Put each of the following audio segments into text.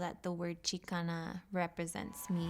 that the word Chicana represents me.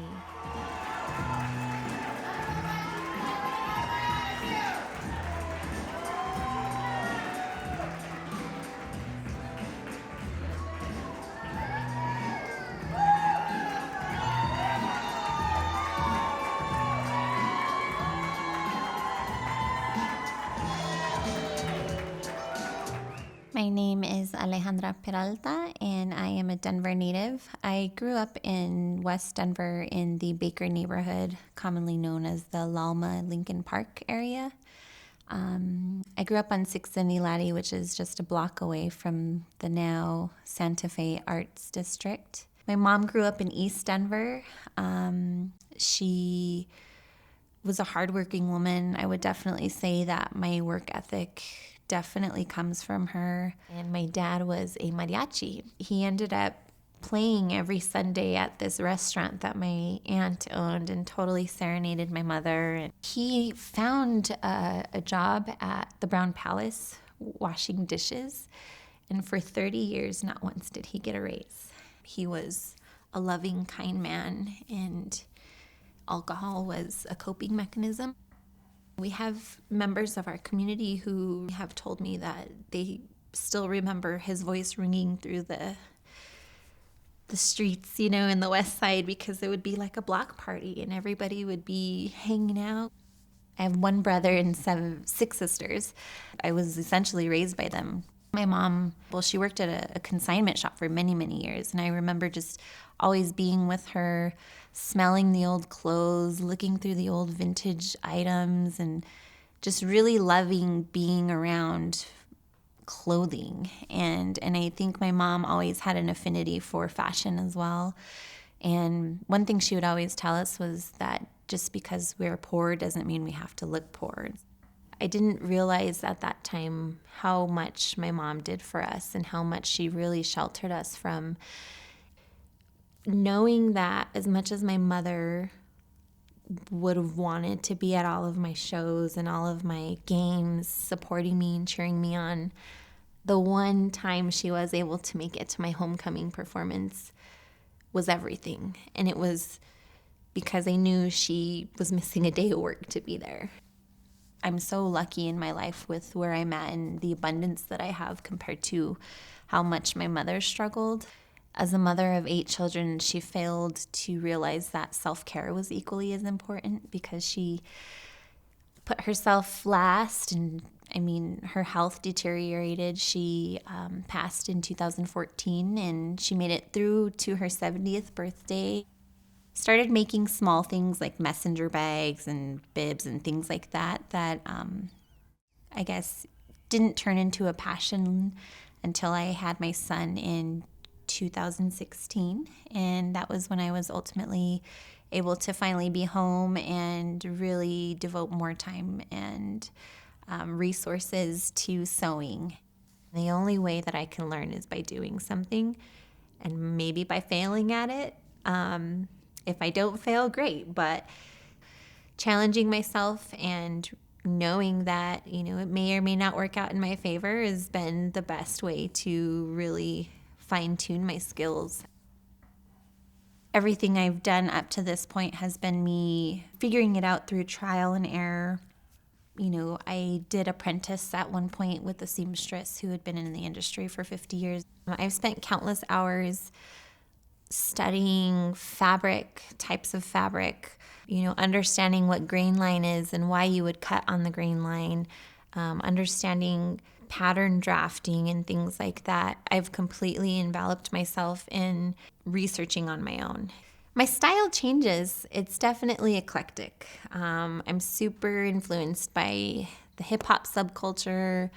My name is Alejandra Peralta, and I am a Denver native. I grew up in West Denver in the Baker neighborhood, commonly known as the Lalma Lincoln Park area. I grew up on 6th and Ilati, which is just a block away from the now Santa Fe Arts District. My mom grew up in East Denver. She was a hardworking woman. I would definitely say that my work ethic definitely comes from her. And my dad was a mariachi. He ended up playing every Sunday at this restaurant that my aunt owned and totally serenaded my mother. And he found a job at the Brown Palace washing dishes. And for 30 years, not once did he get a raise. He was a loving, kind man, and alcohol was a coping mechanism. We have members of our community who have told me that they still remember his voice ringing through the streets, in the West Side, because it would be like a block party and everybody would be hanging out. I have one brother and 6 sisters. I was essentially raised by them. My mom, she worked at a consignment shop for many, many years, and I remember just always being with her, smelling the old clothes, looking through the old vintage items, and just really loving being around clothing. And I think my mom always had an affinity for fashion as well. And one thing she would always tell us was that just because we're poor doesn't mean we have to look poor. I didn't realize at that time how much my mom did for us and how much she really sheltered us from knowing that as much as my mother would have wanted to be at all of my shows and all of my games, supporting me and cheering me on, the one time she was able to make it to my homecoming performance was everything. And it was because I knew she was missing a day of work to be there. I'm so lucky in my life with where I'm at and the abundance that I have compared to how much my mother struggled. As a mother of 8 children, she failed to realize that self-care was equally as important because she put herself last, and her health deteriorated. She passed in 2014, and she made it through to her 70th birthday. Started making small things like messenger bags and bibs and things like that I guess didn't turn into a passion until I had my son in 2016. And that was when I was ultimately able to finally be home and really devote more time and resources to sewing. The only way that I can learn is by doing something, and maybe by failing at it. If I don't fail, great, but challenging myself and knowing that, it may or may not work out in my favor has been the best way to really fine-tune my skills. Everything I've done up to this point has been me figuring it out through trial and error. I did apprentice at one point with a seamstress who had been in the industry for 50 years. I've spent countless hours studying types of fabric, understanding what grain line is and why you would cut on the grain line, understanding pattern drafting and things like that. I've completely enveloped myself in researching on my own. My style changes. It's definitely eclectic. I'm super influenced by the hip hop subculture.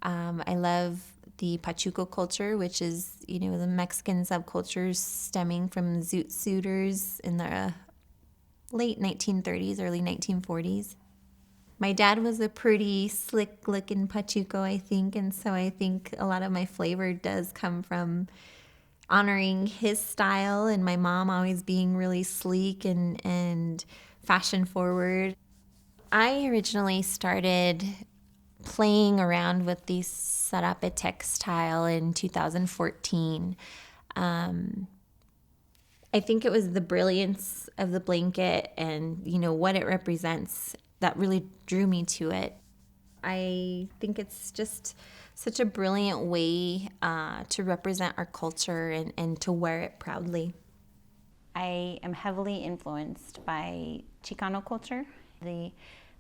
I love the Pachuco culture, which is, the Mexican subculture stemming from zoot suiters in the late 1930s, early 1940s. My dad was a pretty slick-looking Pachuco, I think, and so I think a lot of my flavor does come from honoring his style, and my mom always being really sleek and fashion-forward. I originally started playing around with the sarape textile in 2014. I think it was the brilliance of the blanket and, what it represents that really drew me to it. I think it's just such a brilliant way to represent our culture and to wear it proudly. I am heavily influenced by Chicano culture, the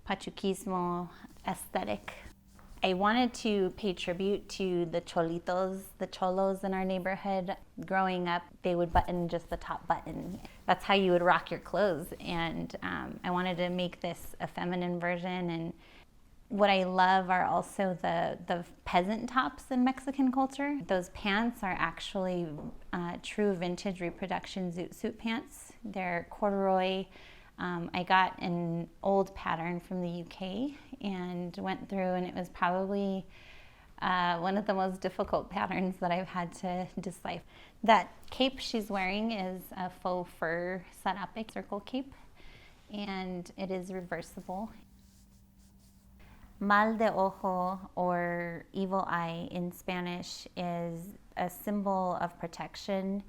Pachuquismo aesthetic. I wanted to pay tribute to the cholitos, the cholos in our neighborhood. Growing up, they would button just the top button. That's how you would rock your clothes. And I wanted to make this a feminine version. And what I love are also the peasant tops in Mexican culture. Those pants are actually true vintage reproduction zoot suit pants. They're corduroy. I got an old pattern from the UK and went through, and it was probably one of the most difficult patterns that I've had to decipher. That cape she's wearing is a faux fur sarape circle cape, and it is reversible. Mal de ojo, or evil eye in Spanish, is a symbol of protection.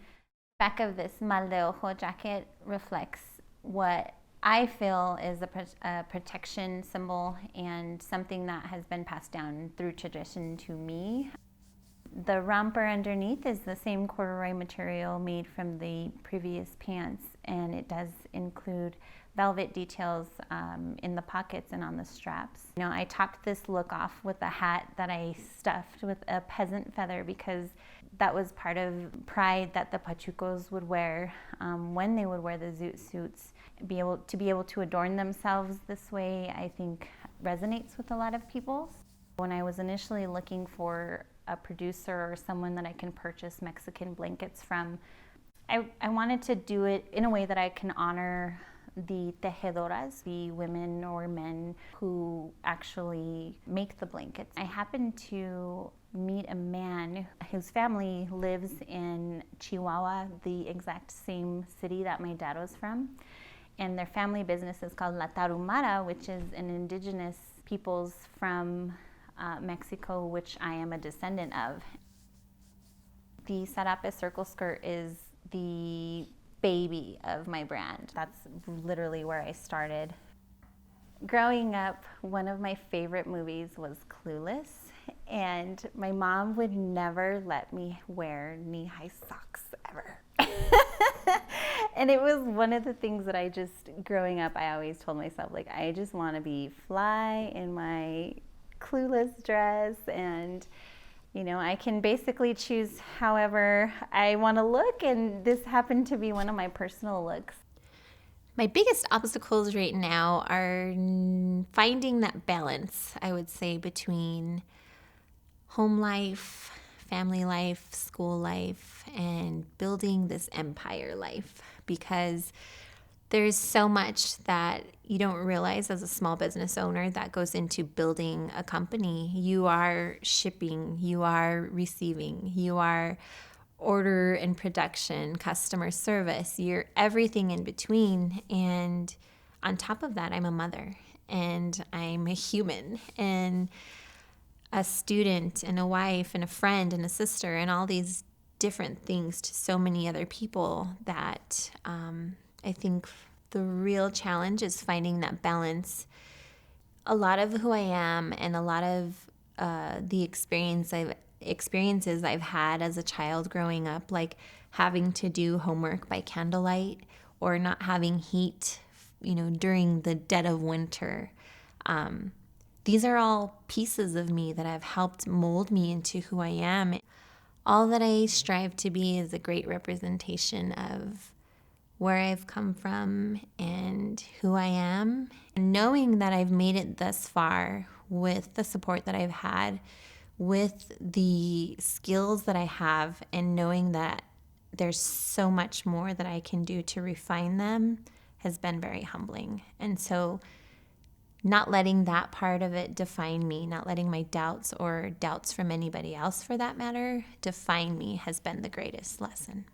The back of this mal de ojo jacket reflects what I feel is a protection symbol and something that has been passed down through tradition to me. The romper underneath is the same corduroy material made from the previous pants, and it does include velvet details in the pockets and on the straps. I topped this look off with a hat that I stuffed with a peasant feather because that was part of pride that the Pachucos would wear when they would wear the zoot suits. Be able to adorn themselves this way, I think, resonates with a lot of people. When I was initially looking for a producer or someone that I can purchase Mexican blankets from, I wanted to do it in a way that I can honor the tejedoras, the women or men who actually make the blankets. I happened to meet a man whose family lives in Chihuahua, the exact same city that my dad was from. And their family business is called La Tarumara, which is an indigenous peoples from Mexico, which I am a descendant of. The sarape circle skirt is the baby of my brand. That's literally where I started. Growing up, one of my favorite movies was Clueless, and my mom would never let me wear knee-high socks ever. And it was one of the things that growing up, I always told myself, I just want to be fly in my Clueless dress, and I can basically choose however I want to look, and this happened to be one of my personal looks. My biggest obstacles right now are finding that balance, I would say, between home life, family life, school life, and building this empire life, because there's so much that you don't realize as a small business owner that goes into building a company. You are shipping, you are receiving, you are order and production, customer service, you're everything in between. And on top of that, I'm a mother and I'm a human and a student and a wife and a friend and a sister and all these different things to so many other people that I think the real challenge is finding that balance. A lot of who I am and a lot of the experiences I've had as a child growing up, like having to do homework by candlelight or not having heat, during the dead of winter. These are all pieces of me that have helped mold me into who I am. All that I strive to be is a great representation of where I've come from and who I am. And knowing that I've made it thus far with the support that I've had, with the skills that I have, and knowing that there's so much more that I can do to refine them has been very humbling. And so not letting that part of it define me, not letting my doubts or doubts from anybody else for that matter define me has been the greatest lesson.